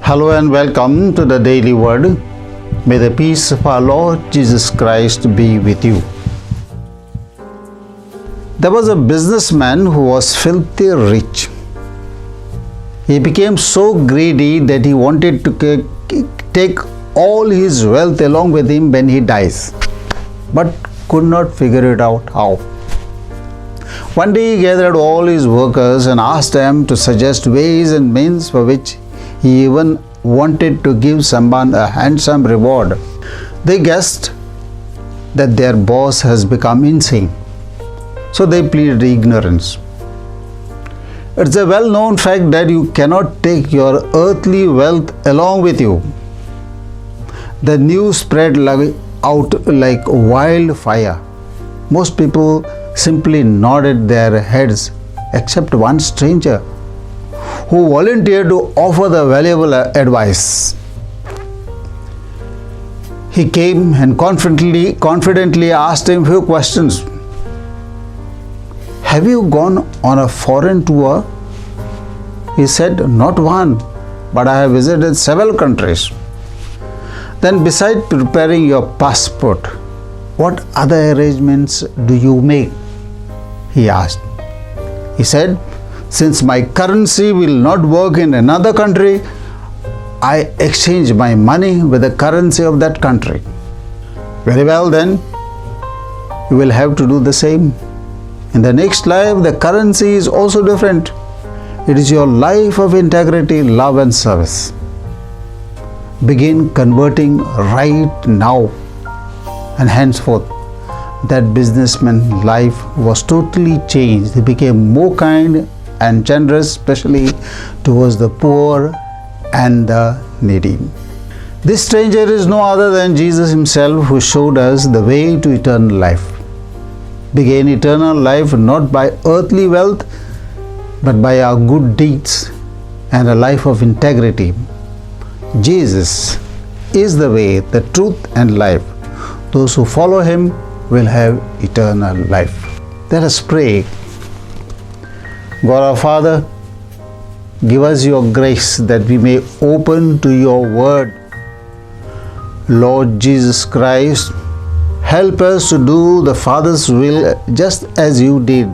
Hello and welcome to the Daily Word. May the peace of our Lord Jesus Christ be with you. There was a businessman who was filthy rich. He became so greedy that he wanted to take all his wealth along with him when he dies, but could not figure it out how. One day he gathered all his workers and asked them to suggest ways and means for which he even wanted to give someone a handsome reward. They guessed that their boss has become insane, so they pleaded ignorance. It's a well-known fact that you cannot take your earthly wealth along with you. The news spread out like wildfire. Most people simply nodded their heads except one stranger who volunteered to offer the valuable advice. He came and confidently asked him a few questions. Have you gone on a foreign tour? He said, not one, but I have visited several countries. Then besides preparing your passport, what other arrangements do you make? He asked. He said, since my currency will not work in another country, I exchange my money with the currency of that country. Very well then, you will have to do the same. In the next life, the currency is also different. It is your life of integrity, love and service. Begin converting right now, and henceforth that businessman's life was totally changed. He became more kind and generous, especially towards the poor and the needy. This stranger is no other than Jesus himself, who showed us the way to eternal life. Began eternal life not by earthly wealth, but by our good deeds and a life of integrity. Jesus is the way, the truth and life. Those who follow him will have eternal life. Let us pray. God our Father, give us your grace that we may open to your word. Lord Jesus Christ, help us to do the Father's will just as you did.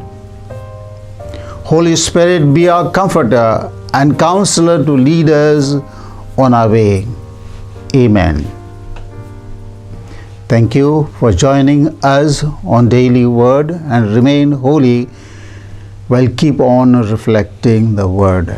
Holy Spirit, be our comforter and counselor to lead us on our way. Amen. Thank you for joining us on Daily Word, and remain holy while keep on reflecting the Word.